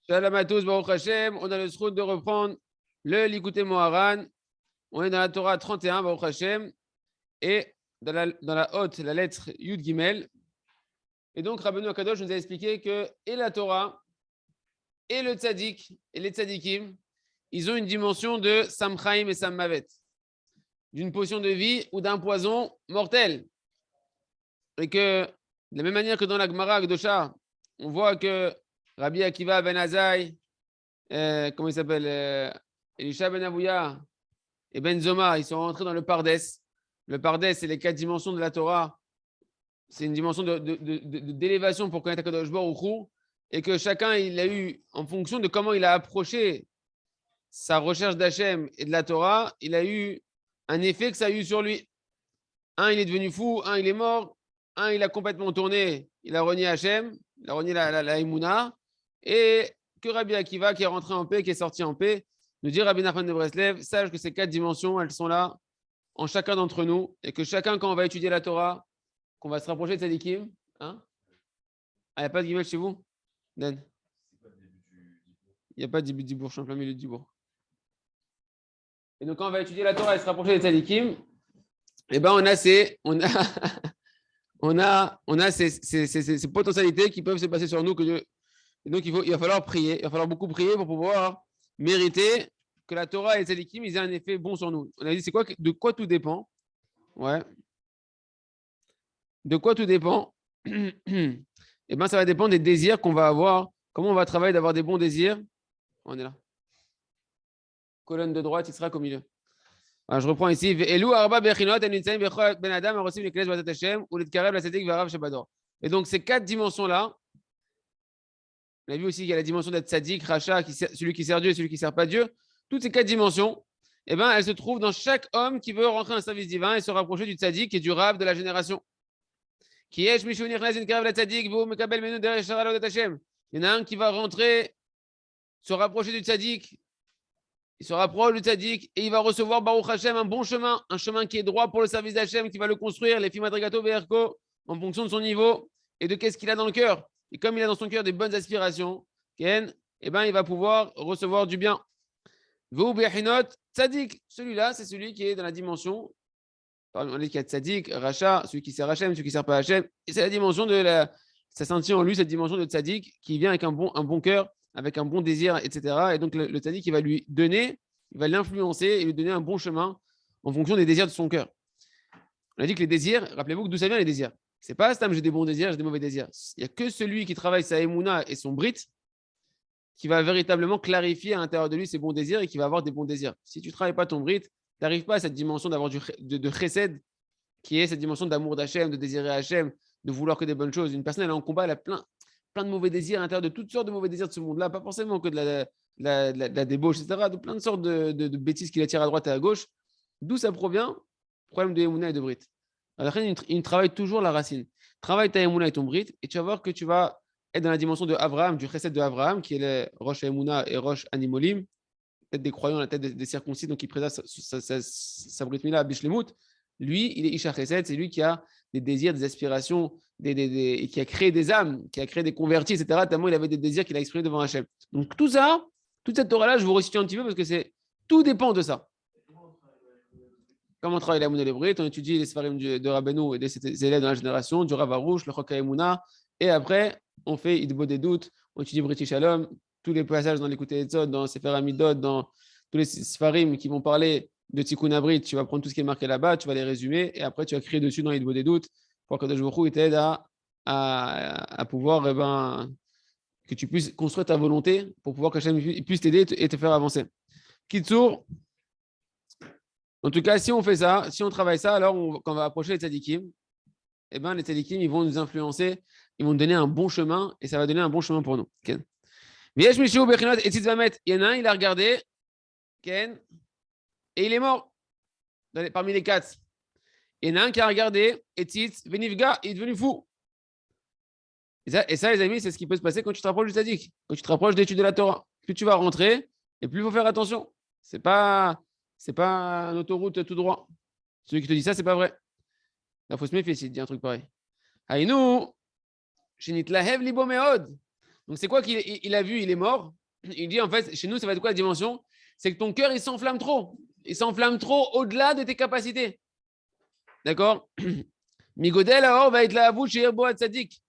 Shalom à tous, Baruch Hashem. On a le sroud de reprendre le Likutei Moharan. On est dans la Torah 31, Baruch Hashem. Et dans la haute, la lettre Yud Gimel. Et donc, Rabbeinu Akadosh nous a expliqué que et la Torah, et le Tzadik, et les Tzadikim, ils ont une dimension de Samchaim et Sammavet, d'une potion de vie ou d'un poison mortel. Et que, de la même manière que dans la Gemara Gdosha, on voit que Rabbi Akiva ben Azai, comment il s'appelle, Elisha ben Avouya et Ben Zoma, ils sont rentrés dans le Pardes. Le Pardes, c'est les 4 dimensions de la Torah. C'est une dimension d'élévation pour connaître Akadosh Baruch Hu, et que chacun, il a eu, en fonction de comment il a approché sa recherche d'Hachem et de la Torah, il a eu un effet que ça a eu sur lui. Un, il est devenu fou, un, il est mort, un, il a complètement tourné, il a renié Hachem, il a renié la Emouna, et que Rabbi Akiva, qui est rentré en paix, qui est sorti en paix, nous dit Rabbi Nachman de Breslev, sache que ces 4 dimensions, elles sont là en chacun d'entre nous, et que chacun, quand on va étudier la Torah, qu'on va se rapprocher de Tzadikim, hein? Ah, il n'y a pas de guimel chez vous, Dan? Il n'y a pas de début de Dibourg, je suis en plein milieu de Dibourg. Et donc, quand on va étudier la Torah et se rapprocher des Tzadikim, eh ben, on a ces potentialités qui peuvent se passer sur nous. Et donc, il va falloir prier. Il va falloir beaucoup prier pour pouvoir mériter que la Torah et les Tzadikim aient un effet bon sur nous. On a dit, de quoi tout dépend? Ouais. De quoi tout dépend? Eh bien, ça va dépendre des désirs qu'on va avoir. Comment on va travailler d'avoir des bons désirs? On est là. Colonne de droite, il sera au milieu. Alors, je reprends ici. Et donc, ces 4 dimensions-là, on a vu aussi qu'il y a la dimension d'être tzaddik, racha, celui qui sert Dieu et celui qui ne sert pas Dieu. Toutes ces 4 dimensions, eh ben, elles se trouvent dans chaque homme qui veut rentrer dans un service divin et se rapprocher du tzaddik et du rave de la génération. Il y en a un qui va rentrer, se rapprocher du tzaddik. Il se rapproche du tzaddik et il va recevoir Baruch Hashem un bon chemin, un chemin qui est droit pour le service d'Hashem, qui va le construire, les Fimadrigato Verko, en fonction de son niveau et de qu'est-ce qu'il a dans le cœur. Et comme il a dans son cœur des bonnes aspirations, Ken, eh ben, il va pouvoir recevoir du bien. Tzadik, celui-là, c'est celui qui est dans la dimension, on dit qu'il y a Tzadik, Racha, celui qui sert Hachem, celui qui ne sert pas Hachem. Et c'est la dimension ça sentit en lui cette dimension de Tzadik qui vient avec un bon cœur, avec un bon désir, etc. Et donc le tzaddik, il va lui donner, il va l'influencer et lui donner un bon chemin en fonction des désirs de son cœur. On a dit que les désirs, rappelez-vous d'où ça vient les désirs. C'est pas Stam, j'ai des bons désirs, j'ai des mauvais désirs. Il n'y a que celui qui travaille sa Emouna et son Brit qui va véritablement clarifier à l'intérieur de lui ses bons désirs et qui va avoir des bons désirs. Si tu ne travailles pas ton Brit, tu n'arrives pas à cette dimension d'avoir de chesed, qui est cette dimension d'amour d'Hachem, de désirer Hachem, de vouloir que des bonnes choses. Une personne, elle est en combat, elle a plein de mauvais désirs à l'intérieur de toutes sortes de mauvais désirs de ce monde-là, pas forcément que de la débauche, etc., de plein de sortes de bêtises qui l'attirent à droite et à gauche. D'où ça provient? Problème de Emouna et de Brit. Alors, il travaille toujours la racine. Travaille ta Emouna et ton Brit, et tu vas voir que tu vas être dans la dimension de Abraham, du chesed de Abraham, qui est le Rosh Emouna et Rosh Animolim, tête des croyants, la tête des circoncis, donc il présente sa Brit Mila à Bishlemut. Lui, il est Isha Chesed, c'est lui qui a des désirs, des aspirations, et qui a créé des âmes, qui a créé des convertis, etc. Tellement il avait des désirs qu'il a exprimés devant Hachem. Donc tout ça, toute cette Torah-là, je vous resitue un petit peu parce que tout dépend de ça. Comment on travaille la Mouna et les Brit, on étudie les Sfarim de Rabbeinu et des élèves dans la génération, du Rav Arush, le Chok HaEmuna, et après, on fait Idbo des doutes, on étudie Brit Shalom, tous les passages dans l'Écoute Etzod, dans Sefer Amidot, dans tous les Sfarim qui vont parler de Tikkun Abrit, tu vas prendre tout ce qui est marqué là-bas, tu vas les résumer, et après tu vas créer dessus dans Idbo des doutes, pour que Kadosh Baruch Hu t'aide à pouvoir, que tu puisses construire ta volonté, pour pouvoir qu'Hachem puisse t'aider et te faire avancer. Kitsour, en tout cas, si on fait ça, si on travaille ça, alors quand on va approcher les tzadikim, eh ben, les tzadikim, ils vont nous influencer, ils vont nous donner un bon chemin, et ça va donner un bon chemin pour nous. Ken. Il y en a un, il a regardé, Ken, et il est mort parmi les 4. Il y en a un qui a regardé, et Tzitz, Venivga, il est devenu fou. Et ça, les amis, c'est ce qui peut se passer quand tu te rapproches du tzaddik, quand tu te rapproches d'études de la Torah. Plus tu vas rentrer, et plus il faut faire attention. C'est pas une autoroute tout droit. Celui qui te dit ça, c'est pas vrai. Il faut se méfier s'il te dit un truc pareil. Haïnou, Shinitlahev libo meod. Donc, c'est quoi qu'il a vu? Il est mort. Il dit, en fait, chez nous, ça va être quoi la dimension? C'est que ton cœur, il s'enflamme trop. Il s'enflamme trop au-delà de tes capacités. D'accord? Migodel, alors, va être là à vous chez Boaz Tzadik.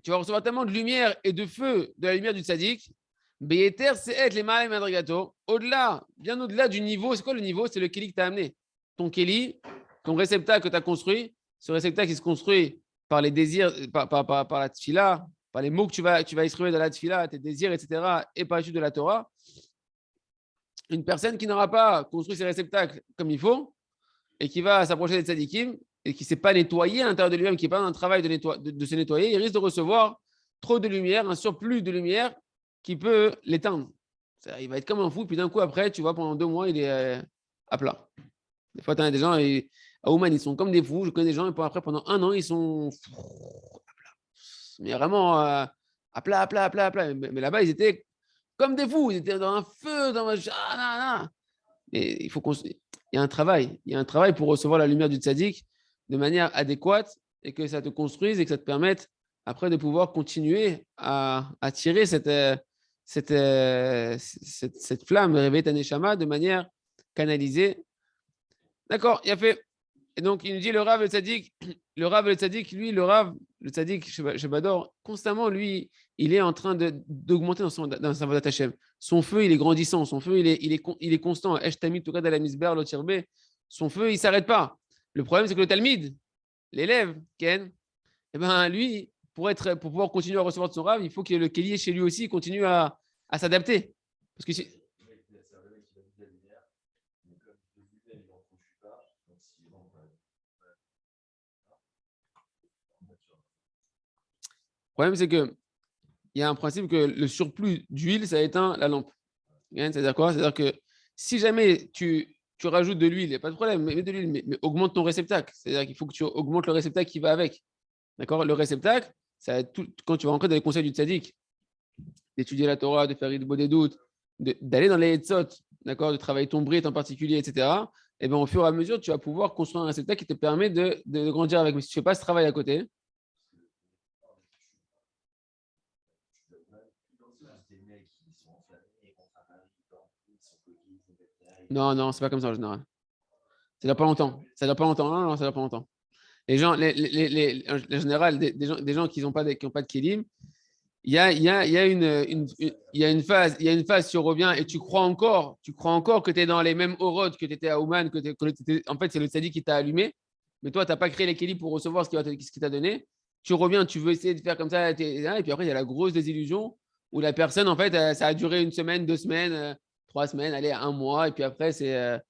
Tu vas recevoir tellement de lumière et de feu de la lumière du tzaddik. Beyeter, c'est être les malais madrigato. Au-delà, bien au-delà du niveau. C'est quoi le niveau? C'est le kéli que tu as amené. Ton kéli, ton réceptacle que tu as construit, ce réceptacle qui se construit par les désirs, par la tfila, par les mots que tu vas exprimer dans la tfila, tes désirs, etc., et par la suite de la Torah. Une personne qui n'aura pas construit ses réceptacles comme il faut et qui va s'approcher des tzaddikim et qui ne s'est pas nettoyé à l'intérieur de lui-même, qui n'est pas dans un travail de se nettoyer, il risque de recevoir trop de lumière, un surplus de lumière qui peut l'éteindre. Il va être comme un fou, puis d'un coup, après, tu vois, pendant 2 mois, il est à plat. Des fois, tu as des gens, à Ouman, ils sont comme des fous. Je connais des gens, et après, pendant 1 an, ils sont à plat. Mais vraiment à plat, à plat, à plat, à plat. Mais là-bas, ils étaient comme des fous. Ils étaient dans un feu, dans un... Et il faut il y a un travail. Il y a un travail pour recevoir la lumière du tzaddik de manière adéquate et que ça te construise et que ça te permette après de pouvoir continuer à tirer cette flamme, réveiller ta neshama de manière canalisée. D'accord, il a fait. Et donc, il nous dit le Rav, le Tzaddik, lui, le Tzaddik, Shebador, constamment, lui, il est en train d'augmenter dans sa Vodat Hashem. Son feu, il est grandissant. Son feu, il est constant. Eshtami, Tukad al Misber, Lotirbe. Son feu, il ne s'arrête pas. Le problème, c'est que le Talmid, l'élève, Ken, eh ben, lui, pour pouvoir continuer à recevoir de son Rav, il faut que le Kélier chez lui aussi continue à s'adapter. Parce que si, le problème, c'est qu'il y a un principe que le surplus d'huile, ça éteint la lampe. C'est-à-dire quoi? C'est-à-dire que si jamais tu rajoutes de l'huile, il n'y a pas de problème, mets de l'huile, mais augmente ton réceptacle. C'est-à-dire qu'il faut que tu augmentes le réceptacle qui va avec. D'accord? Le réceptacle, ça quand tu vas rentrer dans les conseils du tzaddik, d'étudier la Torah, de faire Idbo des doutes, d'aller dans les Etzot, d'accord? De travailler ton brit en particulier, etc. Et bien, au fur et à mesure, tu vas pouvoir construire un réceptacle qui te permet de grandir avec. Mais si tu ne fais pas ce travail à côté, non, non, c'est pas comme ça en général. Ça dure pas longtemps. Ça dure pas longtemps. Non, non, ça dure pas longtemps. Les gens, en général, des gens qui n'ont pas, qui ont pas de kilim, il y a une phase, tu reviens et tu crois encore que tu es dans les mêmes orodes que tu étais à Ouman, en fait, c'est le tzaddik qui t'a allumé, mais toi, tu n'as pas créé les kilim pour recevoir ce qu'il t'a donné. Tu reviens, tu veux essayer de faire comme ça, et puis après, il y a la grosse désillusion où la personne, en fait, ça a duré 1 semaine, 2 semaines, 3 semaines, allez, 1 mois, et puis après, c'est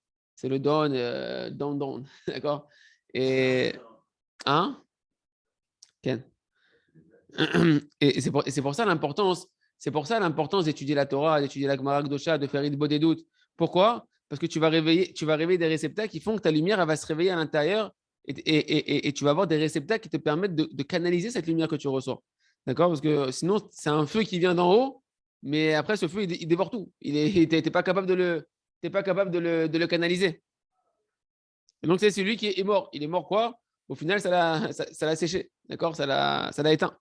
le don, d'accord? Et, hein? Ken. Et c'est pour ça l'importance. C'est pour ça l'importance d'étudier la Torah, d'étudier la Gemara Kdosha, de faire Idbo des doutes. Pourquoi? Parce que tu vas réveiller des réceptacles qui font que ta lumière elle va se réveiller à l'intérieur et tu vas avoir des réceptacles qui te permettent de canaliser cette lumière que tu reçois. D'accord? Parce que sinon, c'est un feu qui vient d'en haut, mais après, ce feu, il dévore tout. Tu n'es pas capable de le canaliser. Et donc, c'est celui qui est mort. Il est mort quoi? Au final, ça l'a séché. D'accord? Ça l'a éteint.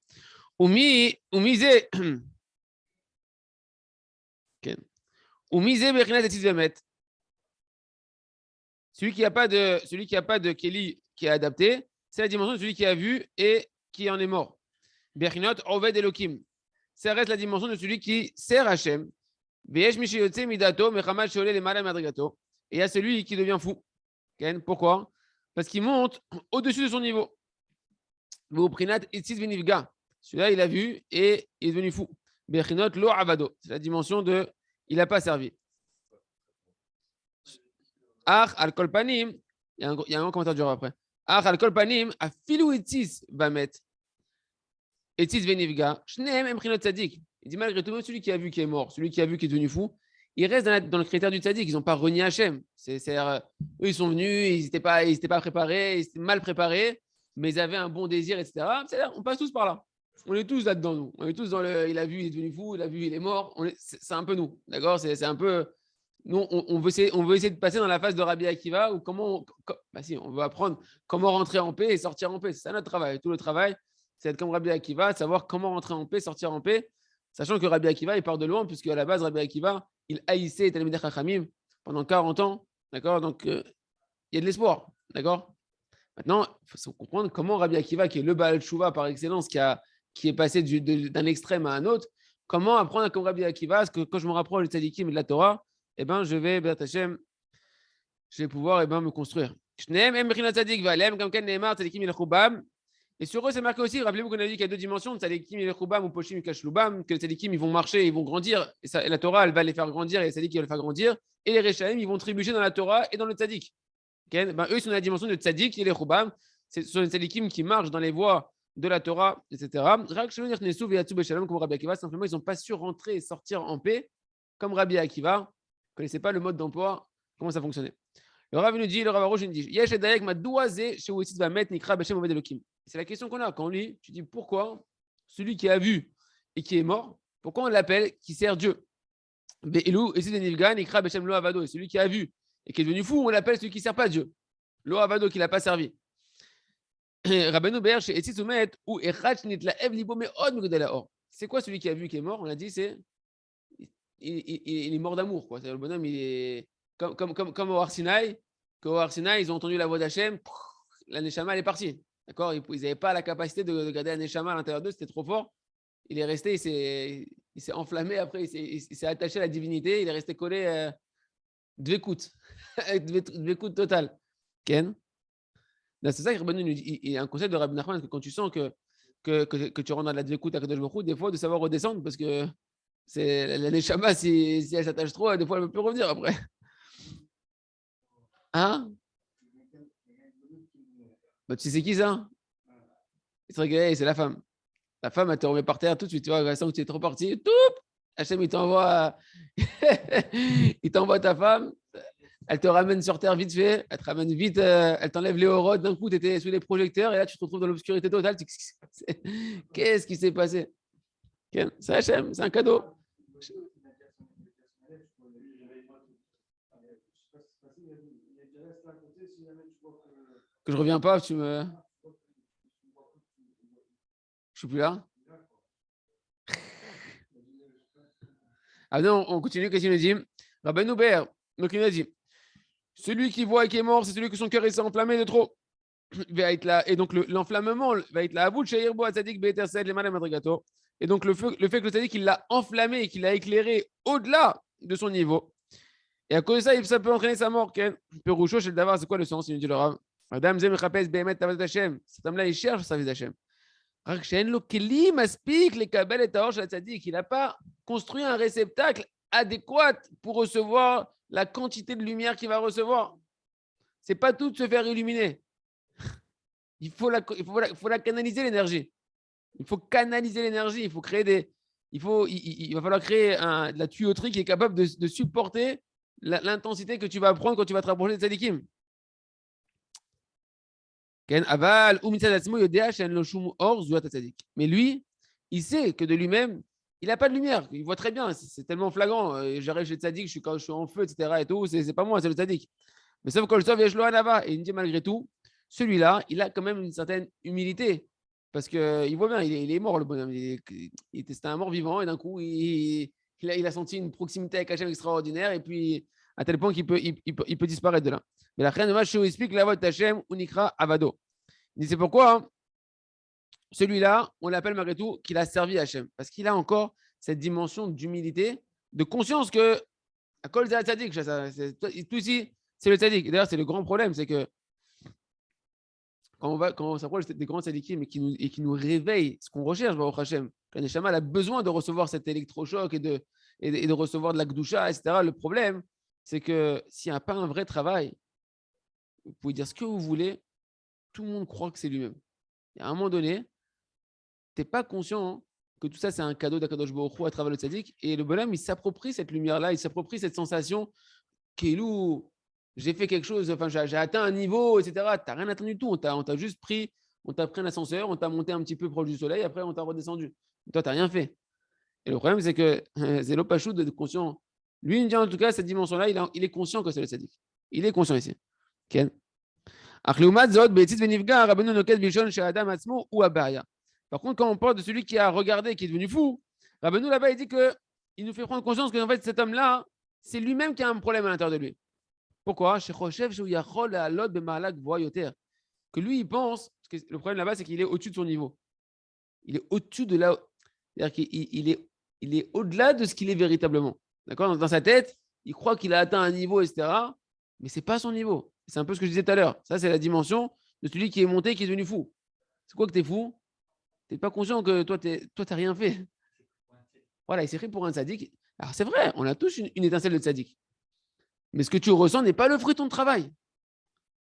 Umisé. Umisé Bechina Tetzis Bemet. Celui qui n'a pas de Kelly qui est adapté, c'est la dimension de celui qui a vu et qui en est mort. Bechinot Oved Elokim. Ça reste la dimension de celui qui sert Hachem. Veyesh Mishiyotse Midato Mechamad Sheole Lemala Madrigato. Et il y a celui qui devient fou. Pourquoi? Parce qu'il monte au-dessus de son niveau. Voprinat Itzis Benivga. Celui-là, il a vu et il est devenu fou. Bechinot Lo Avado. C'est la dimension de il n'a pas servi. Ach al kolpanim, il y a un commentaire dur après. Ach al kolpanim, a filou etzis va mettre. Etzis venivga, shneem emchinot tzadik. Il dit malgré tout, même celui qui a vu qui est mort, celui qui a vu qui est devenu fou, il reste dans le critère du tzadik. Ils n'ont pas renié Hachem. Eux, ils sont venus, ils n'étaient pas préparés, ils étaient mal préparés, mais ils avaient un bon désir, etc. C'est-à-dire, on passe tous par là. On est tous là-dedans, nous. On est tous dans le. Il a vu, il est devenu fou, il a vu, il est mort. C'est un peu nous. D'accord? C'est un peu. Nous, on veut essayer de passer dans la phase de Rabbi Akiva où on veut apprendre comment rentrer en paix et sortir en paix. C'est ça notre travail. Tout le travail, c'est être comme Rabbi Akiva, savoir comment rentrer en paix, sortir en paix, sachant que Rabbi Akiva, il part de loin, puisque à la base, Rabbi Akiva, il haïssait Talmidei Chachamim pendant 40 ans, d'accord? Donc, il y a de l'espoir, d'accord? Maintenant, il faut comprendre comment Rabbi Akiva, qui est le Baal Tshuva par excellence, qui est passé d'un extrême à un autre, comment apprendre comme Rabbi Akiva, parce que quand je me rapproche du tzadikim et de la Torah, eh ben, je vais, B'ezrat Hashem, je vais pouvoir me construire. Et sur eux, c'est marqué aussi, rappelez-vous qu'on a dit qu'il y a deux dimensions, tzadikim et choubam ou poshim et kashlubam, que les tzadikim, ils vont marcher, ils vont grandir, et la Torah, elle va les faire grandir, et les tzadikim, ils vont les faire grandir, et les rechaim, ils vont trébucher dans la Torah et dans le tzadik. Okay? Ben, eux, ils sont dans la dimension de tzadik et les choubam, ce sont les tzadikim qui marchent dans les voies de la Torah, etc. Comme Rabbi Akiva, simplement, ils n'ont pas su rentrer et sortir en paix, comme Rabbi Akiva, ne connaissait pas le mode d'emploi, comment ça fonctionnait. Le Rav nous dit, le Rav Arouche nous dit, c'est la question qu'on a. Quand on lit, tu dis pourquoi celui qui a vu et qui est mort, pourquoi on l'appelle qui sert Dieu? Et celui qui a vu et qui est devenu fou, on l'appelle celui qui ne sert pas Dieu. Lo avado qui ne l'a pas servi. C'est quoi celui qui a vu qui est mort? On a dit, c'est il est mort d'amour. Le bonhomme, il est comme au Arsinaï. Qu'au Arsinaï, ils ont entendu la voix d'Hachem, la Neshama, elle est partie. D'accord? Ils n'avaient pas la capacité de garder la Neshama à l'intérieur d'eux, c'était trop fort. Il est resté, il s'est enflammé après, il s'est attaché à la divinité, il est resté collé dvekout, dvekout total. Ken? C'est ça que Rabbeinu nous dit. Il y a un conseil de Rabbi Nachman que quand tu sens que tu rentres dans la dvekout à Kadosh Baruch Hu, des fois de savoir redescendre parce que c'est la Neshama, si elle s'attache trop, des fois elle ne peut plus revenir après. Hein? Bah, tu sais c'est qui ça? C'est la femme. La femme, elle te remet par terre tout de suite. Tu vois, que tu es trop parti. Hachem, il t'envoie ta femme. Elle te ramène sur terre vite fait. Elle te ramène vite. Elle t'enlève les orodes. D'un coup, tu étais sous les projecteurs. Et là, tu te retrouves dans l'obscurité totale. Qu'est-ce qui s'est passé? C'est Hachem. C'est un cadeau. Que je reviens pas, je suis plus là. Ah non, on continue. Qu'est-ce qu'il nous dit? Rabbeinu Ber, donc il nous dit, celui qui voit et qui est mort, c'est celui que son cœur s'est enflammé de trop. Et donc l'enflammement va être là à bout de Shahir Bo Tzadik Be'etersed les Malem Madrigato. Et donc le fait que le Tzadik il l'a enflammé et qu'il l'a éclairé au-delà de son niveau. Et à cause de ça, ça peut entraîner sa mort. Peroucho chez le Davar, c'est quoi le sens? Il nous dit le Rav. Madame Zem Chapes Behemet Tavat Hashem. Cet homme-là, il cherche le service d'Hachem. Il n'a pas construit un réceptacle adéquat pour recevoir la quantité de lumière qu'il va recevoir. Ce n'est pas tout de se faire illuminer. Il faut la canaliser l'énergie. Il faut canaliser l'énergie. Il faut créer il va falloir créer de la tuyauterie qui est capable de supporter l'intensité que tu vas prendre quand tu vas te rapprocher de Tzadikim. Mais lui, il sait que de lui-même, il n'a pas de lumière. Il voit très bien. C'est tellement flagrant. J'arrive chez le Tzadik, je suis en feu, etc. Et tout. C'est pas moi, c'est le Tzadik. Mais sauf que le Tov Yeshlo Anava. Et il me dit malgré tout, celui-là, il a quand même une certaine humilité. Parce qu'il voit bien, il est mort, le bonhomme. C'était un mort vivant. Et d'un coup, il a senti une proximité avec Hachem extraordinaire. Et puis, à tel point qu'il peut disparaître de là. Mais la reine de Machou explique la voix de Hachem, Unikra Avado. Il dit c'est pourquoi celui-là, on l'appelle malgré tout qu'il a servi Hachem. Parce qu'il a encore cette dimension d'humilité, de conscience que à cause de la tzaddik, tout ici, c'est le tzaddik. D'ailleurs, c'est le grand problème, c'est que quand on s'approche des grands tzaddikim et qui nous réveille ce qu'on recherche, Baruch Hachem, quand Neshama a besoin de recevoir cet électrochoc et de recevoir de la Gdusha, etc. Le problème, c'est que s'il n'y a pas un vrai travail, vous pouvez dire ce que vous voulez, tout le monde croit que c'est lui-même. Et à un moment donné, tu n'es pas conscient que tout ça, c'est un cadeau d'Akadosh Baruch Hu à travers le tzaddik. Et le bonhomme, il s'approprie cette lumière-là, il s'approprie cette sensation qu'Elou, j'ai fait quelque chose, enfin, j'ai atteint un niveau, etc. Tu n'as rien atteint du tout. On t'a juste pris, on t'a pris un ascenseur, on t'a monté un petit peu proche du soleil, après, on t'a redescendu. Toi, tu n'as rien fait. Et le problème, c'est que c'est l'opachou de conscient. Lui, il me dit en tout cas, cette dimension-là, il est conscient que c'est le tzaddik. Il est conscient ici. Ken? Mais Par contre, quand on parle de celui qui a regardé, qui est devenu fou, Rabbeinu là-bas, il dit qu'il nous fait prendre conscience que en fait, cet homme-là, c'est lui-même qui a un problème à l'intérieur de lui. Pourquoi? Que lui, il pense, parce que le problème là-bas, c'est qu'il est au-dessus de son niveau. Il est au-dessus de là. C'est-à-dire qu'il est au-delà de ce qu'il est véritablement. D'accord? Dans sa tête, il croit qu'il a atteint un niveau, etc. Mais ce n'est pas son niveau. C'est un peu ce que je disais tout à l'heure. Ça, c'est la dimension de celui qui est monté, qui est devenu fou. C'est quoi que tu es fou? Tu n'es pas conscient que toi, tu n'as rien fait. Voilà, il s'est pris pour un tzaddik. Alors, c'est vrai, on a tous une étincelle de tzaddik. Mais ce que tu ressens n'est pas le fruit de ton travail.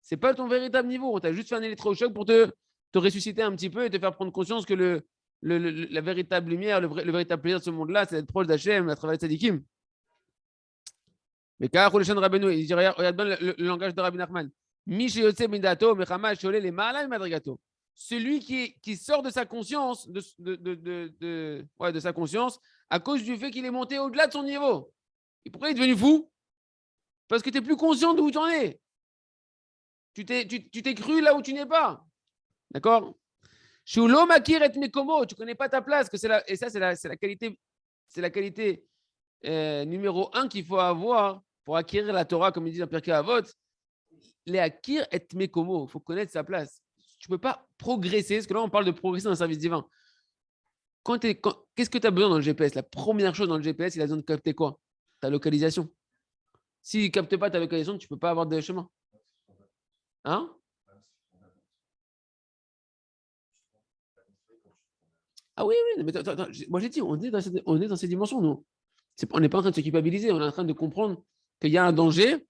Ce n'est pas ton véritable niveau. On t'a juste fait un électrochoc pour te ressusciter un petit peu et te faire prendre conscience que la véritable lumière, le véritable plaisir de ce monde-là, c'est d'être proche d'Hachem à travers les tzaddikim. Mais car il dit, regarde bien le langage de Rabbi Nachman. Celui qui sort de sa conscience, de sa conscience, à cause du fait qu'il est monté au-delà de son niveau. Et pourquoi il est devenu fou? Parce que tu n'es plus conscient d'où tu en es. Tu t'es cru là où tu n'es pas. D'accord? Tu ne connais pas ta place. Et ça, c'est la qualité, numéro 1 qu'il faut avoir pour acquérir la Torah, comme il dit dans Pirkei Avot. Les akir et mekomo. Il faut connaître sa place. Tu ne peux pas progresser, parce que là, on parle de progresser dans le service divin. Qu'est-ce que tu as besoin dans le GPS? La première chose dans le GPS, il a besoin de capter quoi? Ta localisation. S'il ne capte pas ta localisation, tu ne peux pas avoir de chemin. Hein? Ah oui, oui, mais attends, moi j'ai dit, on est dans ces dimensions, nous. On n'est pas en train de se culpabiliser, on est en train de comprendre qu'il y a un danger,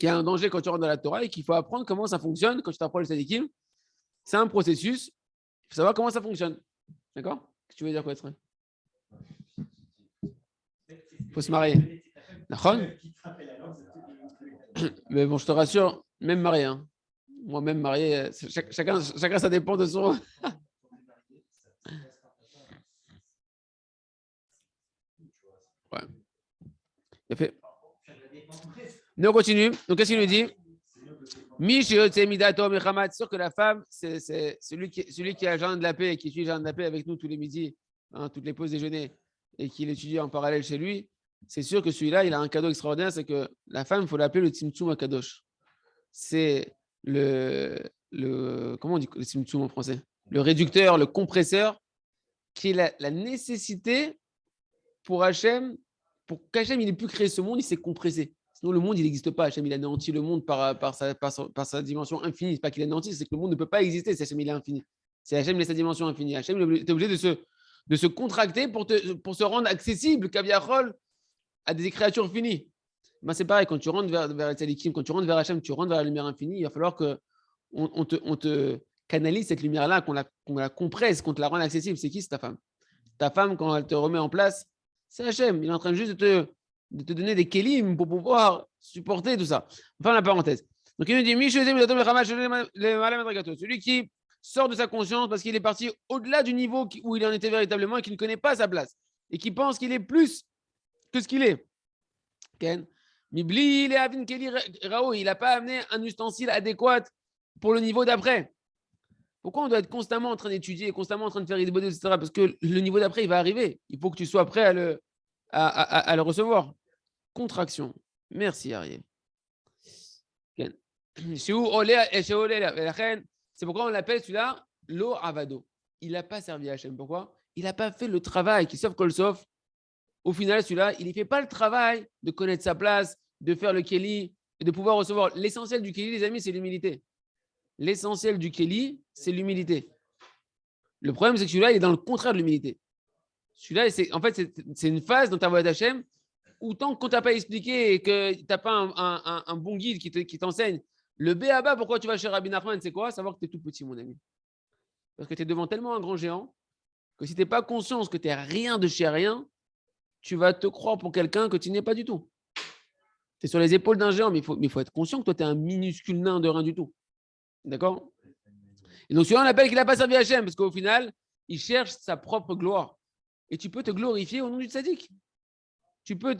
quand tu rentres dans la Torah et qu'il faut apprendre comment ça fonctionne quand tu t'approches du tzadikim. C'est un processus, il faut savoir comment ça fonctionne. D'accord? Qu'est-ce que tu veux dire quoi être? Il faut se marier. D'accord? Mais bon, je te rassure, même marié. Hein. Moi-même marié, chacun, ça dépend de son. Ouais. Il fait. Nous on continue. Donc, qu'est-ce qu'il nous dit? C'est sûr que la femme, c'est celui qui a le jardin de la paix et qui étudie le jardin de la paix avec nous tous les midis, hein, toutes les pauses déjeuner, et qui l'étudie en parallèle chez lui. C'est sûr que celui-là, il a un cadeau extraordinaire, c'est que la femme, il faut l'appeler le Tzimtzum HaKadosh. C'est comment on dit le Tzimtzum en français? Le réducteur, le compresseur, qui est la nécessité pour Hachem, pour qu'Hachem il ait pu créer ce monde, il s'est compressé. Sinon, le monde, il n'existe pas. Hachem, il anéantit le monde par sa dimension infinie. Ce n'est pas qu'il anéantit, c'est que le monde ne peut pas exister si Hachem, il est infini. C'est Hachem, il a sa dimension infinie. Hachem, il est obligé de se contracter pour se rendre accessible, Kaviachol, à des créatures finies. Ben, c'est pareil, quand tu rentres vers les tzadikim, quand tu rentres vers Hachem, tu rentres vers la lumière infinie, il va falloir qu'on te canalise cette lumière-là, qu'on la compresse, qu'on te la rende accessible. C'est qui, c'est ta femme? Ta femme, quand elle te remet en place, c'est Hachem. Il est en train juste de te donner des kélim pour pouvoir supporter tout ça. Enfin, la parenthèse. Donc, il nous dit celui qui sort de sa conscience parce qu'il est parti au-delà du niveau où il en était véritablement et qui ne connaît pas sa place et qui pense qu'il est plus que ce qu'il est. Ken. Il n'a pas amené un ustensile adéquat pour le niveau d'après. Pourquoi on doit être constamment en train d'étudier, constamment en train de faire des etc. Parce que le niveau d'après, il va arriver. Il faut que tu sois prêt à le recevoir. Contraction. Merci, Ariel. C'est pourquoi on l'appelle celui-là Lo Avado. Il n'a pas servi à Hachem. Pourquoi? Il n'a pas fait le travail qui sauf kol sauf. Au final, celui-là, il ne fait pas le travail de connaître sa place, de faire le Kéli et de pouvoir recevoir. L'essentiel du Kéli, les amis, c'est l'humilité. L'essentiel du Kéli, c'est l'humilité. Le problème, c'est que celui-là, il est dans le contraire de l'humilité. Celui-là, c'est une phase dans ta voie d'Hachem où tant qu'on ne t'a pas expliqué et que tu n'as pas un bon guide qui t'enseigne, le B.A.B.A. pourquoi tu vas chez Rabbi Nachman, c'est quoi? Savoir que tu es tout petit, mon ami. Parce que tu es devant tellement un grand géant que si tu n'es pas conscient que tu n'es rien de chez rien, tu vas te croire pour quelqu'un que tu n'es pas du tout. Tu es sur les épaules d'un géant, mais il faut être conscient que toi, tu es un minuscule nain de rien du tout. D'accord? Et donc, celui-là, on appelle qu'il n'a pas servi à Hachem, parce qu'au final, il cherche sa propre gloire. Et tu peux te glorifier au nom du tzaddik. Tu peux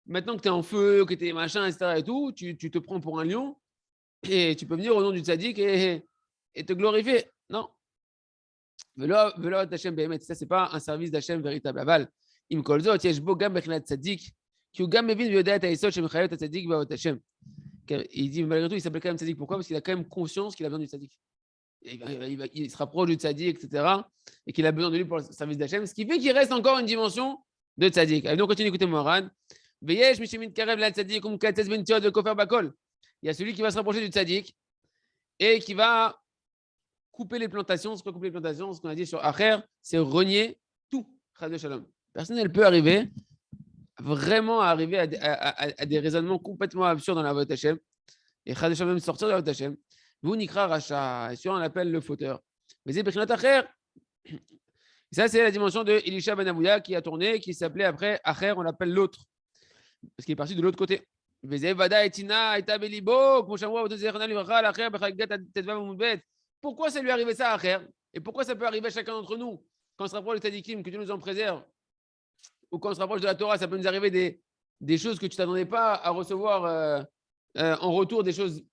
maintenant que tu es en feu, que tu es machin, etc. et tout, tu te prends pour un lion, et tu peux venir au nom du tzaddik et te glorifier. Non. Velo Hashem Behemet. Ça, c'est pas un service d'Hachem véritable. Aval, im kol zot, yesh bo gam bechinat tzadik, ki hu gam mevin v'yodea et ha'yesod shemechayot tzadik ba'ot Hashem. Il dit, malgré tout, il s'appelle quand même tzadik. Pourquoi? Parce qu'il a quand même conscience qu'il a besoin du tzadik. Il se rapproche du tzadik, etc. Et qu'il a besoin de lui pour le service d'Hachem. Ce qui fait qu'il reste encore une dimension de tzadik. Allez, donc, continue d'écouter Moharan. Veyesh mishemin karev la tzadik, kum katzes ben tiot de kofer bakol. Il y a celui qui va se rapprocher du tzadik et qui va couper les plantations. C'est quoi couper les plantations? Ce qu'on a dit sur Acher, c'est renier tout. Personne ne peut arriver vraiment à des raisonnements complètement absurdes dans la voie Hachem. Et Chad Shalom sortir de la voie Hachem. Vous nikra racha. Et sur on l'appelle le fauteur. Mais c'est Bechinat Acher. Ça, c'est la dimension de Elisha ben Avouya qui a tourné, qui s'appelait après Acher, on l'appelle l'autre. Parce qu'il est parti de l'autre côté. Pourquoi ça lui est arrivé ça à Acher? Et pourquoi ça peut arriver à chacun d'entre nous? Quand on se rapproche du Tzadikim, que Dieu nous en préserve, ou quand on se rapproche de la Torah, ça peut nous arriver des choses que tu ne t'attendais pas à recevoir en retour, des choses,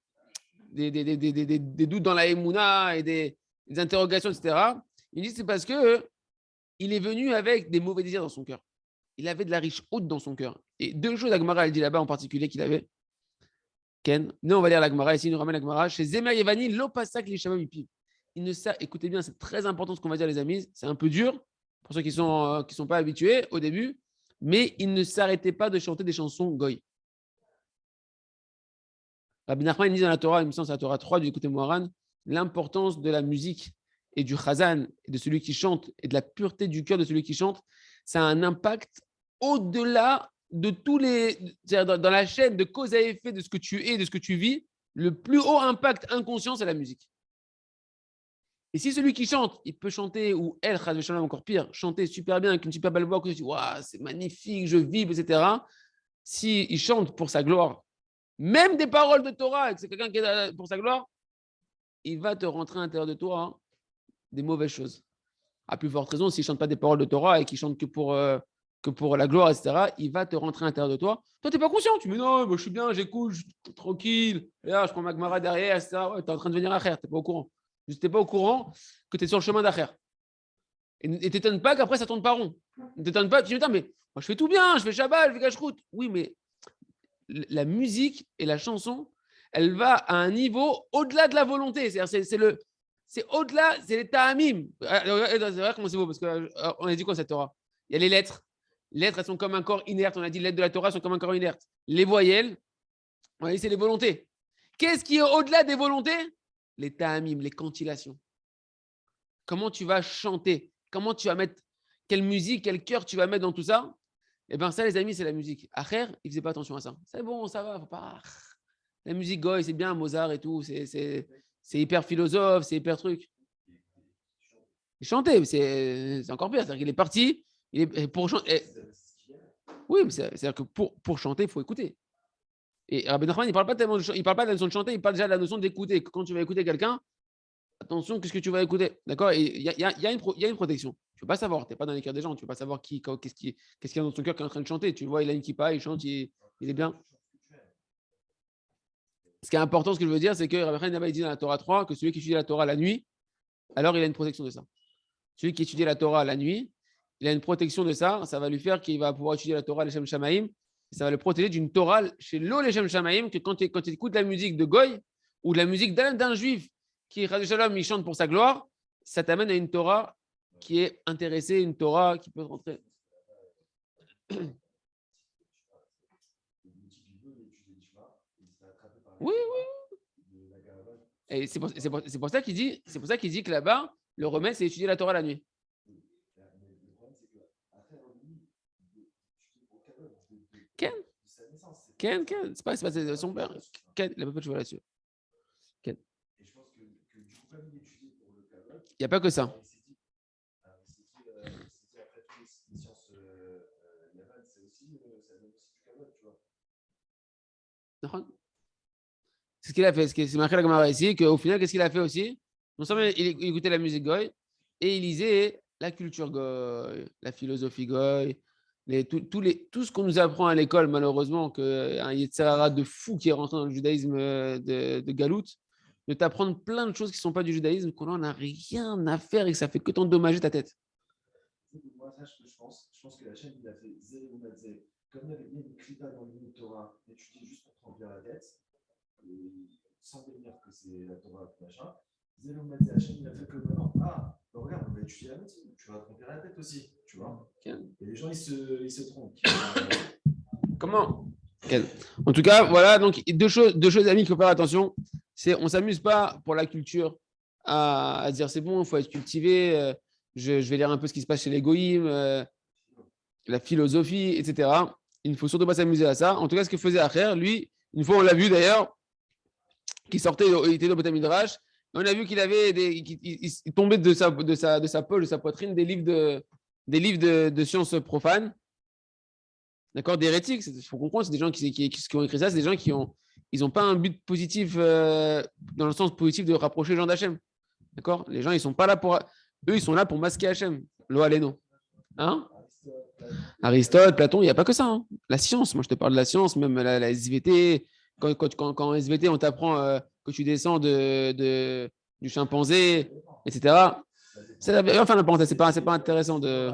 des doutes dans la Emouna et des interrogations, etc. Il dit c'est parce qu'il est venu avec des mauvais désirs dans son cœur. Il avait de la riche haute dans son cœur. Et deux choses, l'Agmara, elle dit là-bas en particulier qu'il avait. Ken, nous on va lire l'Agmara, ici il nous ramène l'Agmara. Chez Zemer Yevani, l'opasak les shamam ipiv. Il ne sait, écoutez bien, c'est très important ce qu'on va dire les amis. C'est un peu dur pour ceux qui sont pas habitués au début, mais il ne s'arrêtait pas de chanter des chansons goy. Rabbi Nachman dit dans la Torah, il me semble c'est la Torah 3 du côté Moharan, l'importance de la musique et du chazan, et de celui qui chante, et de la pureté du cœur de celui qui chante, ça a un impact au-delà de tous les... C'est-à-dire dans la chaîne de cause à effet de ce que tu es, de ce que tu vis, le plus haut impact inconscient, c'est la musique. Et si celui qui chante, il peut chanter, ou elle, encore pire, chanter super bien, avec une super belle voix, que tu dis, waouh, c'est magnifique, je vibre, etc. S'il chante pour sa gloire, même des paroles de Torah, c'est quelqu'un qui est pour sa gloire, il va te rentrer à l'intérieur de toi des mauvaises choses. À plus forte raison, s'il ne chante pas des paroles de Torah et qu'il chante que pour la gloire, etc., il va te rentrer à l'intérieur de toi. Toi, tu n'es pas conscient. Tu me dis, non, moi, je suis bien, j'écoute, je suis tranquille. Et là, je prends ma Gemara derrière, etc. Ouais, tu es en train de venir à Acher, tu n'es pas au courant. Tu n'es pas au courant que tu es sur le chemin d'Acher. Et ne t'étonne pas qu'après, ça ne tourne pas rond. Ne t'étonne pas, tu dis, mais moi, je fais tout bien, je fais Shabbat, je fais Kashrut. Oui, mais la musique et la chanson, elle va à un niveau au-delà de la volonté. C'est au-delà, c'est les ta'amim. C'est vrai comment c'est beau, parce qu'on a dit quoi cette Torah? Il y a les lettres. Les lettres, elles sont comme un corps inerte. On a dit les lettres de la Torah sont comme un corps inerte. Les voyelles, on a dit c'est les volontés. Qu'est-ce qui est au-delà des volontés? Les ta'amim, les cantillations. Comment tu vas chanter? Comment tu vas mettre, quelle musique, quel cœur tu vas mettre dans tout ça? Eh bien, ça, les amis, c'est la musique. Acher, il ne faisait pas attention à ça. C'est bon, ça va, faut pas. La musique goy, c'est bien, Mozart et tout. C'est hyper philosophe, c'est hyper truc. Il chantait, c'est encore pire. C'est-à-dire qu'il est parti, pour chanter. Oui, mais c'est-à-dire que pour chanter, il faut écouter. Et Rabbi Nachman, il ne parle pas tellement il parle pas de la notion de chanter, il parle déjà de la notion d'écouter. Quand tu vas écouter quelqu'un, attention, qu'est-ce que tu vas écouter? D'accord? Il y a une protection. Tu ne peux pas savoir, tu n'es pas dans les cœurs des gens, tu ne peux pas savoir qu'est-ce qu'il y a dans son cœur qui est en train de chanter. Tu vois, il a une kippa, il chante, il est bien. Ce qui est important, ce que je veux dire, c'est que Rabbi Nachman dit dans la Torah 3 que celui qui étudie la Torah la nuit, alors il a une protection de ça. Celui qui étudie la Torah la nuit, il a une protection de ça. Ça va lui faire qu'il va pouvoir étudier la Torah les Shem Shamaim. Ça va le protéger d'une Torah chez l'eau les Shem Shamaim, que quand tu écoutes la musique de Goy ou de la musique d'un juif qui, Shalom, il chante pour sa gloire, ça t'amène à une Torah qui est intéressée, une Torah qui peut rentrer. Oui, oui. Et c'est pour ça qu'il dit que là-bas, le remède, c'est étudier la Torah la nuit. Ken, c'est pas son père. Ken, il n'a pas de cheveux là-dessus. Ken. Il n'y a pas que ça. C'est ce qu'il a fait. C'est marqué la Gemara ici, qu'au final, qu'est-ce qu'il a fait aussi? Non seulement il écoutait la musique goy, et il lisait la culture goy, la philosophie goy, tout ce qu'on nous apprend à l'école, malheureusement, qu'il y a un Yetzer Hara de fou qui est rentré dans le judaïsme de Galout. de t'apprendre plein de choses qui ne sont pas du judaïsme, qu'on n'en a rien à faire et que ça fait que t'endommager ta tête. Moi, ça, je pense que la chaîne, il a fait zéro Matzé. Comme il y avait une clipa dans le Torah, étudié juste pour te remplir la tête, et sans délire que c'est la Torah, machin. Zéro Matzé, la chaîne, il a fait que maintenant, bah regarde, on va étudier la médecine, tu vas te remplir la tête aussi, tu vois. Okay. Et les gens, ils se trompent. Comment? Okay. En tout cas, voilà, donc deux choses, amis, qu'il faut faire attention. On ne s'amuse pas pour la culture à dire c'est bon, il faut être cultivé, je vais lire un peu ce qui se passe chez les goïms, la philosophie, etc. Il ne faut surtout pas s'amuser à ça. En tout cas, ce que faisait Acher, lui, une fois on l'a vu d'ailleurs, qui sortait, il était dans le Beth Midrash, on a vu qu'il avait il tombait de sa poche, de sa poitrine, des livres de sciences profanes. D'accord, d'hérétiques. Il faut comprendre, c'est des gens qui ont écrit ça, c'est des gens qui n'ont pas un but positif, dans le sens positif de rapprocher les gens d'Hachem. D'accord. Les gens, ils sont pas là pour. Eux, ils sont là pour masquer Hachem. Lo aleno. Hein? Aristote, Platon, il n'y a pas que ça. Hein. La science, moi je te parle de la science, même la SVT. Quand en SVT, on t'apprend que tu descends du chimpanzé, etc. Enfin, la parenthèse, c'est pas intéressant de.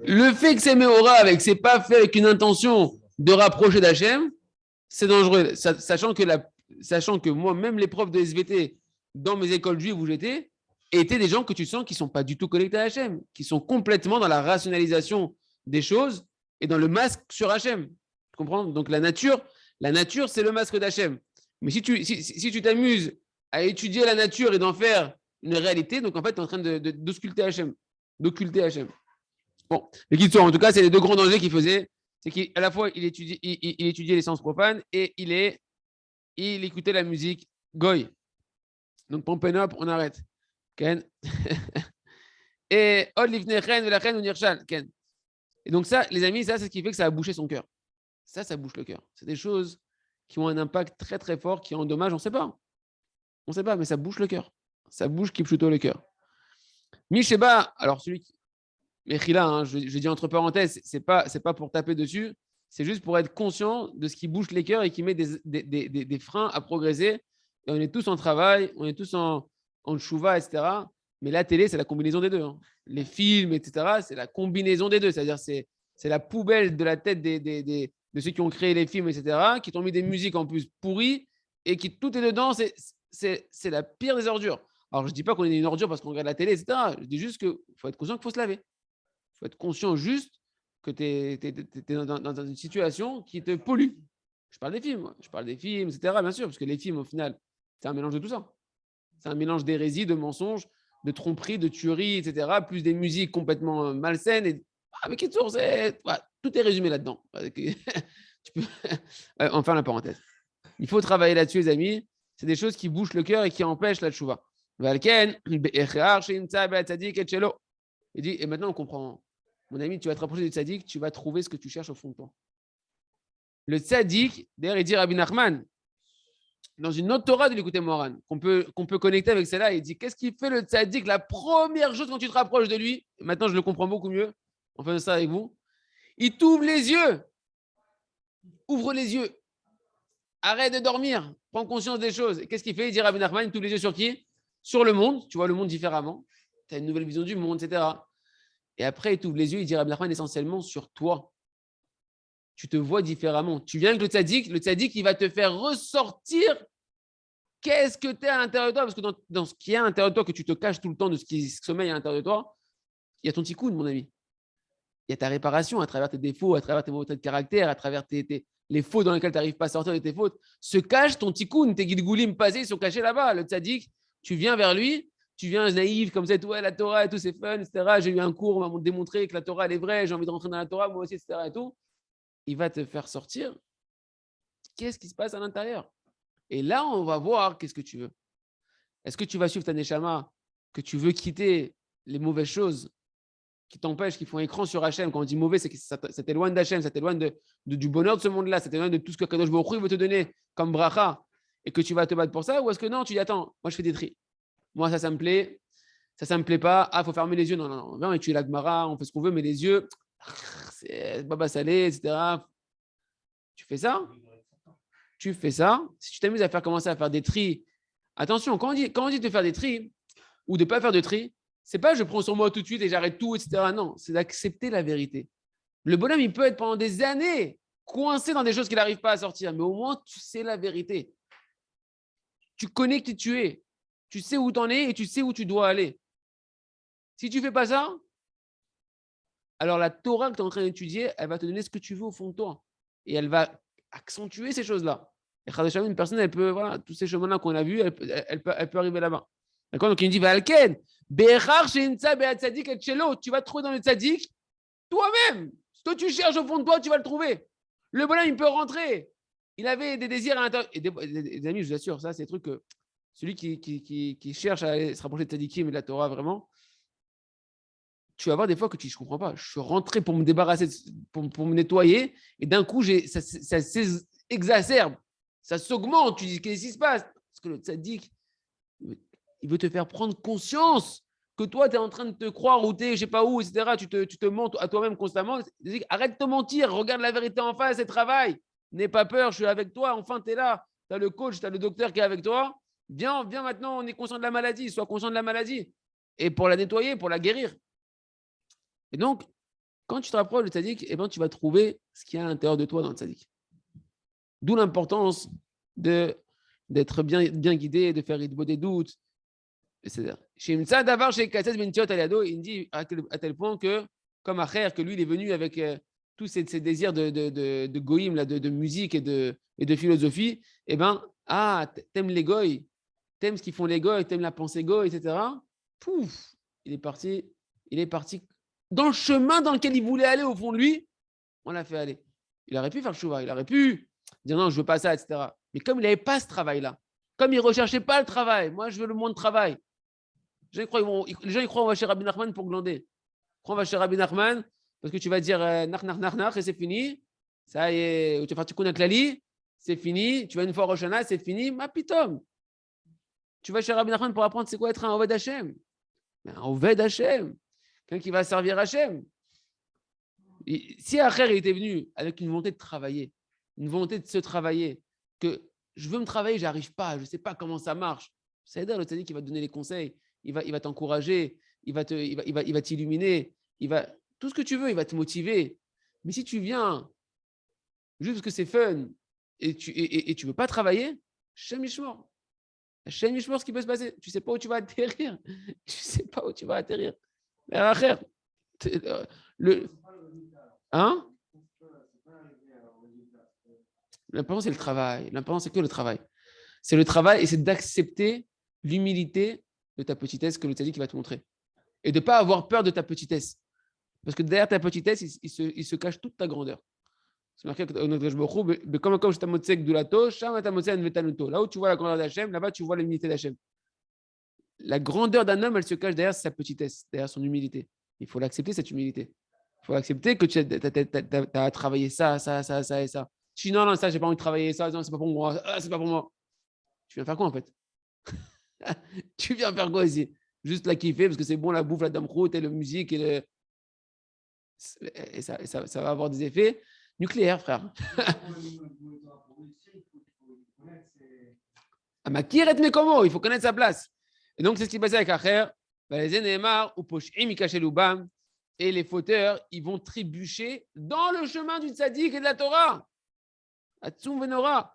Le fait que c'est Méora avec, c'est pas fait avec une intention de rapprocher d'Hachem, c'est dangereux. Sachant que moi, même les profs de SVT dans mes écoles juives où j'étais, étaient des gens que tu sens qui ne sont pas du tout connectés à Hachem, qui sont complètement dans la rationalisation des choses et dans le masque sur Hachem. Tu comprends? Donc la nature, c'est le masque d'Hachem. Mais si tu t'amuses à étudier la nature et d'en faire une réalité, donc en fait, tu es en train d'occulter Hachem. D'occulter Hachem. Bon, mais qui sont, en tout cas, c'est les deux grands dangers qu'il faisait. C'est qu'à la fois, il étudiait les sciences profanes et il écoutait la musique goy. Donc, Pompenop, on arrête. Ken. Et Od Livnechen, Velachen, Unirchal. Ken. Et donc, ça, les amis, ça, c'est ce qui fait que ça a bouché son cœur. Ça bouche le cœur. C'est des choses qui ont un impact très, très fort, qui endommagent, on ne sait pas. On ne sait pas, mais ça bouche le cœur. Ça bouge qui plutôt le cœur. Misheba, alors celui qui. Mais Khila, hein, je dis entre parenthèses, c'est pas pour taper dessus, c'est juste pour être conscient de ce qui bouche les cœurs et qui met des freins à progresser. Et on est tous en travail, on est tous en tchouva, etc. Mais la télé, c'est la combinaison des deux. Hein. Les films, etc., c'est la combinaison des deux. C'est-à-dire, c'est la poubelle de la tête de ceux qui ont créé les films, etc., qui t'ont mis des musiques en plus pourries et qui tout est dedans. C'est la pire des ordures. Alors, je ne dis pas qu'on est une ordure parce qu'on regarde la télé, etc. Je dis juste qu'il faut être conscient qu'il faut se laver. Il faut être conscient juste que tu es dans une situation qui te pollue. Je parle des films, etc., bien sûr, parce que les films, au final, c'est un mélange de tout ça. C'est un mélange d'hérésie, de mensonges, de tromperies, de tueries, etc., plus des musiques complètement malsaines. Et... avec qui tout est résumé là-dedans. Enfin, la parenthèse. Il faut travailler là-dessus, les amis. C'est des choses qui bouchent le cœur et qui empêchent la tchouva. Il dit, et maintenant on comprend. Mon ami, tu vas te rapprocher du tzaddik, tu vas trouver ce que tu cherches au fond de toi. Le tzaddik, d'ailleurs, il dit Rabbi Nachman, dans une autre Torah de l'écouter Moran, qu'on peut connecter avec celle-là, il dit qu'est-ce qui fait le tzaddik? La première chose quand tu te rapproches de lui, maintenant je le comprends beaucoup mieux, en faisant ça avec vous, il t'ouvre les yeux. Ouvre les yeux. Arrête de dormir. Prends conscience des choses. Et qu'est-ce qu'il fait? Il dit Rabbi Nachman, il t'ouvre les yeux sur qui? Sur le monde. Tu vois le monde différemment. Tu as une nouvelle vision du monde, etc. Et après, il t'ouvre les yeux, il dit Rabbi Nachman essentiellement sur toi. Tu te vois différemment. Tu viens avec le tzaddik, il va te faire ressortir qu'est-ce que tu es à l'intérieur de toi. Parce que dans ce qui est à l'intérieur de toi, que tu te caches tout le temps de ce qui sommeille à l'intérieur de toi, il y a ton tikkun, mon ami. Il y a ta réparation à travers tes défauts, à travers tes mauvais traits de caractère, à travers les fautes dans lesquelles tu n'arrives pas à sortir de tes fautes. Se cache ton tikkun, tes gilgoulim passés sont cachés là-bas. Le tzaddik, tu viens vers lui. Tu viens naïf comme ça, ouais, la Torah et tout, c'est fun, etc. J'ai eu un cours, on m'a démontré que la Torah, elle est vraie, j'ai envie de rentrer dans la Torah, moi aussi, etc. Et tout. Il va te faire sortir. Qu'est-ce qui se passe à l'intérieur? Et là, on va voir qu'est-ce que tu veux. Est-ce que tu vas suivre ta neshama, que tu veux quitter les mauvaises choses qui t'empêchent, qui font écran sur Hachem? Quand on dit mauvais, c'est que ça t'éloigne d'Hachem, ça t'éloigne du bonheur de ce monde-là, ça t'éloigne de tout ce que Kadosh Baruch Hu veut te donner comme bracha, et que tu vas te battre pour ça? Ou est-ce que non, tu dis, attends, moi je fais des tris. Moi, ça me plaît. Ça me plaît pas. Ah, il faut fermer les yeux. Non. Viens, on étudie la Gemara, on fait ce qu'on veut, mais les yeux, c'est baba salé, etc. Tu fais ça? tu fais ça. Si tu t'amuses à commencer à faire des tris, attention, quand on dit de faire des tris ou de ne pas faire de tri, c'est pas je prends sur moi tout de suite et j'arrête tout, etc. Non, c'est d'accepter la vérité. Le bonhomme, il peut être pendant des années coincé dans des choses qu'il n'arrive pas à sortir, mais au moins, tu sais la vérité. Tu connais qui tu es. Tu sais où tu en es et tu sais où tu dois aller. Si tu ne fais pas ça, alors la Torah que tu es en train d'étudier, elle va te donner ce que tu veux au fond de toi. Et elle va accentuer ces choses-là. Et Chadasham, une personne, elle peut, voilà, tous ces chemins-là qu'on a vus, elle peut arriver là-bas. D'accord? Donc il me dit, Valken, tu vas te trouver dans le tzaddik toi-même. Ce que tu cherches au fond de toi, tu vas le trouver. Le bonhomme, il peut rentrer. Il avait des désirs à l'intérieur. Et des amis, je vous assure, ça, c'est des trucs que celui qui cherche à se rapprocher de tzaddikim et de la Torah, vraiment, tu vas voir des fois que je ne comprends pas. Je suis rentré pour me débarrasser, pour me nettoyer, et d'un coup, ça s'exacerbe, ça s'augmente. Tu dis, qu'est-ce qui se passe? Parce que le tzaddik, il veut te faire prendre conscience que toi, tu es en train de te croire ou tu es, je ne sais pas où, etc. Tu te mens à toi-même constamment. Arrête de te mentir, regarde la vérité en face et travaille. N'aie pas peur, je suis avec toi. Enfin, tu es là. Tu as le coach, tu as le docteur qui est avec toi. Viens maintenant, on est conscient de la maladie. Sois conscient de la maladie. Et pour la nettoyer, pour la guérir. Et donc, quand tu te rapproches du tzaddik, eh ben, tu vas trouver ce qu'il y a à l'intérieur de toi dans le tzaddik. D'où l'importance d'être bien guidé, de faire des doutes. Chez Imsa Davar, chez Kasset Bentiot Aliado, il dit à tel point que, comme Acher, que lui, il est venu avec tous ces désirs de goïm, là, de musique et de philosophie, eh bien, t'aimes les goïs, t'aimes ce qu'ils font les goïs, t'aimes la pensée goï, etc. Pouf, il est parti dans le chemin dans lequel il voulait aller au fond de lui, on l'a fait aller. Il aurait pu faire le chouva, il aurait pu dire non, je ne veux pas ça, etc. Mais comme il n'avait pas ce travail-là, comme il ne recherchait pas le travail, moi je veux le moins de travail. Les gens ils croient qu'on va chez Rabbi Nachman pour glander. On va chez Rabbi Nachman parce que tu vas dire nach et c'est fini. Ça y est, tu vas faire tu connais Klali, c'est fini. Tu vas une fois au Rosh Hashanah, c'est fini. Ma pitom. Tu vas chez Rabbi Nachman pour apprendre c'est quoi être un Oved Hashem. Un Oved Hashem. Quelqu'un qui va servir Hashem. Si Acher était venu avec une volonté de travailler, une volonté de se travailler, que je veux me travailler, je n'arrive pas, je ne sais pas comment ça marche, c'est-à-dire le tzaddik qui va te donner les conseils, il va t'encourager, il va t'illuminer, tout ce que tu veux, il va te motiver. Mais si tu viens juste parce que c'est fun et tu ne veux pas travailler, Hashem Yishmor. Hashem Yishmor, ce qui peut se passer. Tu ne sais pas où tu vas atterrir. Tu ne sais pas où tu vas atterrir. Acher, hein? L'important, c'est le travail. L'important, c'est que le travail. C'est le travail et c'est d'accepter l'humilité de ta petitesse que le tzaddik va te montrer. Et de ne pas avoir peur de ta petitesse. Parce que derrière ta petitesse, il se cache toute ta grandeur. C'est marqué là où tu vois la grandeur d'Hachem, là-bas tu vois l'humilité d'Hachem. La grandeur d'un homme, elle se cache derrière sa petitesse, derrière son humilité. Il faut l'accepter, cette humilité. Il faut accepter que tu as travaillé ça et ça. Si non, ça, j'ai pas envie de travailler ça, non, c'est pas pour moi, c'est pas pour moi. Tu viens faire quoi en fait? Tu viens faire quoi ici? Juste la kiffer parce que c'est bon la bouffe, la damroute et la musique et ça va avoir des effets nucléaires, frère. Makir et Mekomo, il faut connaître sa place. Et donc, c'est ce qui passait avec Acher. Et les fauteurs, ils vont trébucher dans le chemin du tzaddik et de la Torah. Atsum Venora. Vous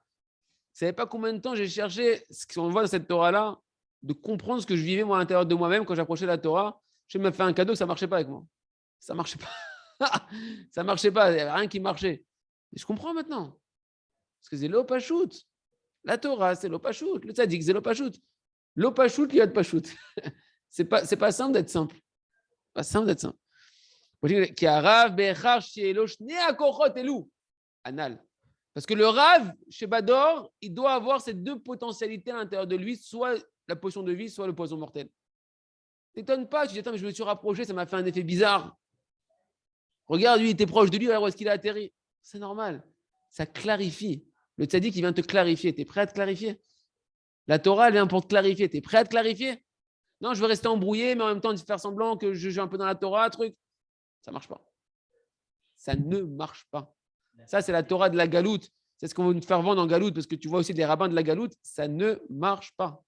ne savez pas combien de temps j'ai cherché ce qu'on voit dans cette Torah-là, de comprendre ce que je vivais moi à l'intérieur de moi-même quand j'approchais de la Torah. Je me fais un cadeau, ça ne marchait pas avec moi. Ça ne marchait pas. Ça ne marchait pas, il n'y avait rien qui marchait. Et je comprends maintenant. Parce que c'est l'opachut. La Torah, c'est l'opachut. Le tzaddik, c'est l'opachut. L'opachut, il y a de pachut. C'est pas simple d'être simple. Pas simple d'être simple. Qui a Rav, Bechar, Shielosh, Neakochot, Elou. Anal. Parce que le Rav, chez Bador, il doit avoir ces deux potentialités à l'intérieur de lui, soit la potion de vie, soit le poison mortel. T'étonnes pas, tu dis, attends, mais je me suis rapproché, ça m'a fait un effet bizarre. Regarde, lui, il était proche de lui, alors où est-ce qu'il a atterri? C'est normal. Ça clarifie. Le tzaddik, il vient te clarifier. Tu es prêt à te clarifier? La Torah, elle vient pour te clarifier. Tu es prêt à te clarifier? Non, je veux rester embrouillé, mais en même temps, faire semblant que je joue un peu dans la Torah, truc. Ça ne marche pas. Ça ne marche pas. Ça, c'est la Torah de la galoute. C'est ce qu'on veut nous faire vendre en galoute, parce que tu vois aussi des rabbins de la galoute, ça ne marche pas.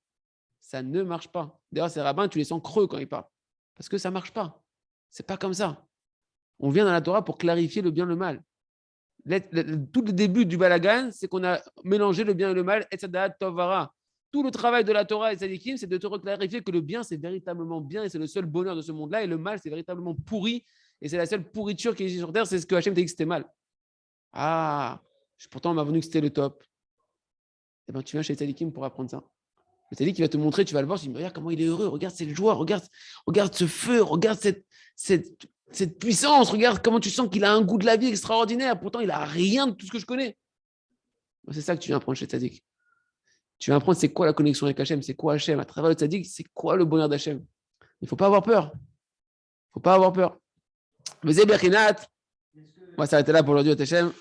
Ça ne marche pas. D'ailleurs, ces rabbins, tu les sens creux quand ils parlent, parce que ça ne marche pas. C'est pas comme ça. On vient dans la Torah pour clarifier le bien et le mal. Tout le début du balagan, c'est qu'on a mélangé le bien et le mal, et Etzadat Tovara. Tout le travail de la Torah et Tzadikim, c'est de te clarifier que le bien, c'est véritablement bien et c'est le seul bonheur de ce monde-là, et le mal, c'est véritablement pourri, et c'est la seule pourriture qui existe sur Terre, c'est ce que Hachem t'a dit que c'était mal. Ah, pourtant, on m'a venu que c'était le top. Eh bien, tu viens chez Tzadikim pour apprendre ça. Le Tzadik, il va te montrer, tu vas le voir, tu dis, regarde comment il est heureux, regarde cette joie, regarde ce feu, regarde cette puissance, regarde comment tu sens qu'il a un goût de la vie extraordinaire, pourtant, il n'a rien de tout ce que je connais. C'est ça que tu viens apprendre chez Tzadik. Tu viens apprendre c'est quoi la connexion avec Hachem, c'est quoi Hachem, à travers le Tzadik, c'est quoi le bonheur d'Hachem. Il ne faut pas avoir peur. Il ne faut pas avoir peur. Mais c'est Berkinat. On va s'arrêter là pour aujourd'hui, Hachem.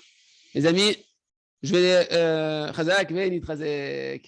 Les amis, je vais Chazak, Venit Chazak.